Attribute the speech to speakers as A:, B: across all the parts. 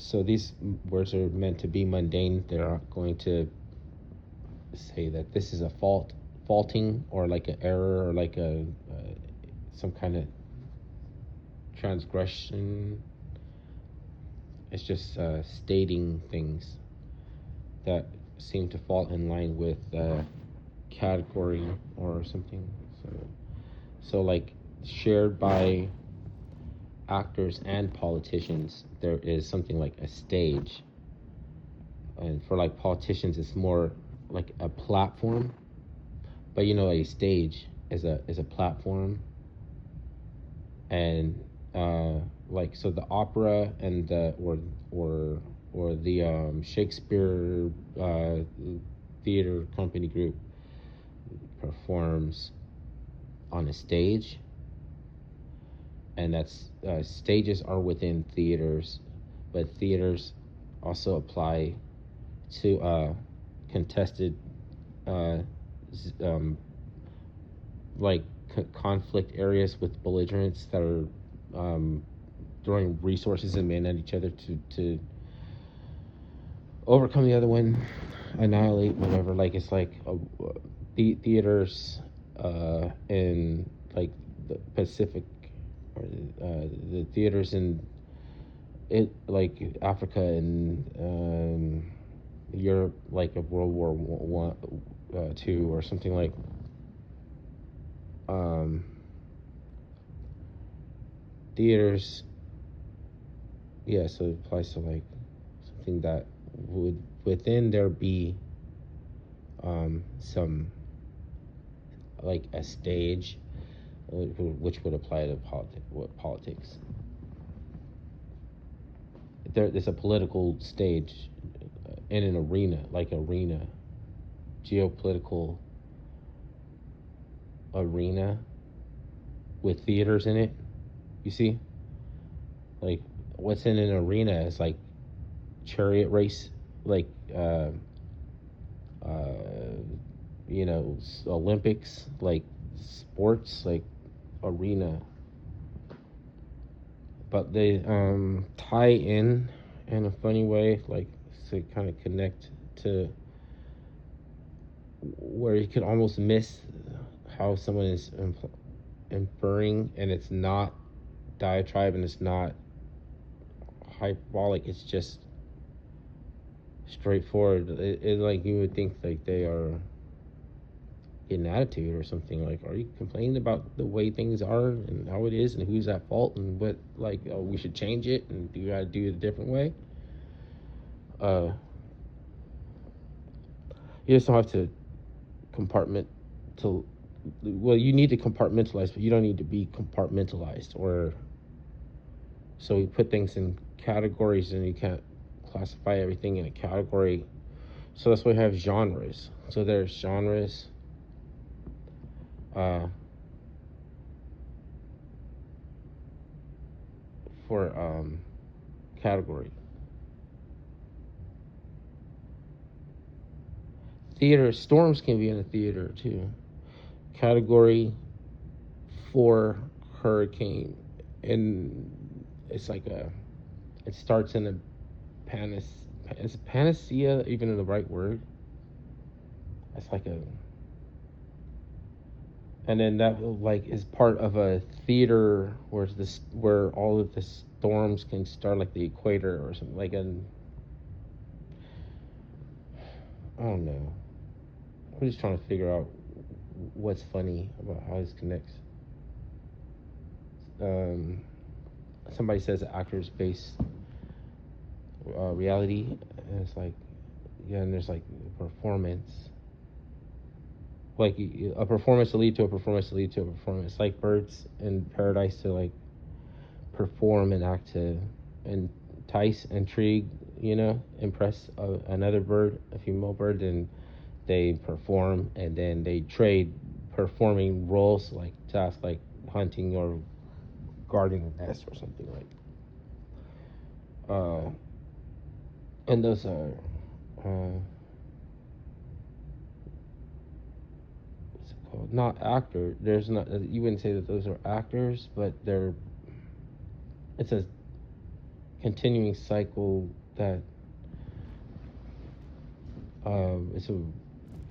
A: So these words are meant to be mundane. They're not going to say that this is a faulting, or like an error, or like a some kind of transgression. It's just stating things that seem to fall in line with category or something. So like shared by actors and politicians, there is something like a stage. And for like politicians, it's more like a platform. But a stage is a platform. And like, so the opera and the or the Shakespeare theater company group performs on a stage, and that's stages are within theaters, but theaters also apply to contested uh, um, like conflict areas with belligerents that are throwing resources and men at each other to overcome the other one, annihilate whatever. Like, it's like the theaters in like the Pacific, or the theaters in it, like Africa and Europe, like a World War II or something, like um, theaters. Yeah, so it applies to like something that would within there be some like a stage, which would apply to politics. There's a political stage in an arena, like arena, geopolitical arena with theaters in it. You see, like what's in an arena is like chariot race, like uh, Olympics, like sports, like arena. But they tie in a funny way, like to kind of connect to where you could almost miss how someone is inferring, and it's not diatribe, and it's not hyperbolic. It's just straightforward. It like you would think like they are in attitude or something. Like, are you complaining about the way things are and how it is and who's at fault and what, like, oh, we should change it and you gotta do it a different way? You just don't have to compartment to well, you need to compartmentalize, but you don't need to be compartmentalized. Or so we put things in categories, and you can't classify everything in a category. So that's why we have genres. So there's genres, uh, for category. Theater storms can be in a theater too. Category for hurricane, and it's like it starts in a panis. Is panacea even the right word? It's like a, and then that like is part of a theater where all of the storms can start, like the equator or something, like an, I don't know. I'm just trying to figure out what's funny about how this connects. Um, Somebody says actors base reality, and it's like, yeah, and there's like performance, like a performance to lead to a performance to lead to a performance, like birds in paradise to like perform and act to entice, intrigue, impress another bird, a female bird, and they perform, and then they trade performing roles, like tasks like hunting or guarding a nest or something, like and those are what's it called, not actor, there's not, you wouldn't say that those are actors, but they're, it's a continuing cycle that it's a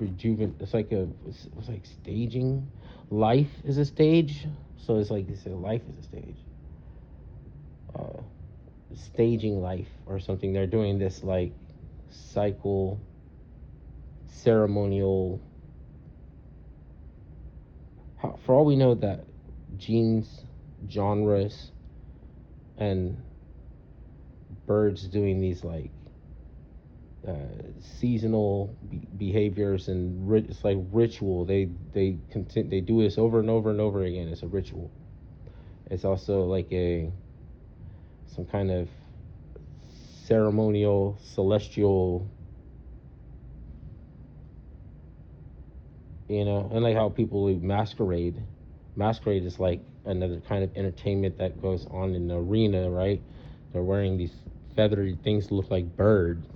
A: it's like it's like staging. Life is a stage, so it's like they said, life is a stage. Uh, Staging life or something. They're doing this like cycle, ceremonial. For all we know, that genes, genres, and birds doing these like uh, seasonal behaviors, and it's like ritual. They do this over and over and over again. It's a ritual. It's also like a some kind of ceremonial, celestial, and like how people masquerade. Masquerade is like another kind of entertainment that goes on in the arena, right? They're wearing these feathery things that look like birds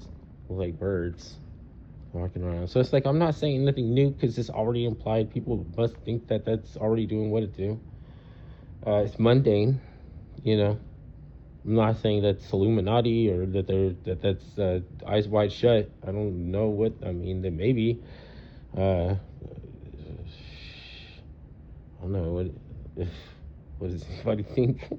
A: walking around. So it's like I'm not saying nothing new because it's already implied. People must think that that's already doing what it do. It's mundane, you know. I'm not saying that's Illuminati or that's eyes wide shut. I don't know what I mean. That maybe. I don't know what does anybody think.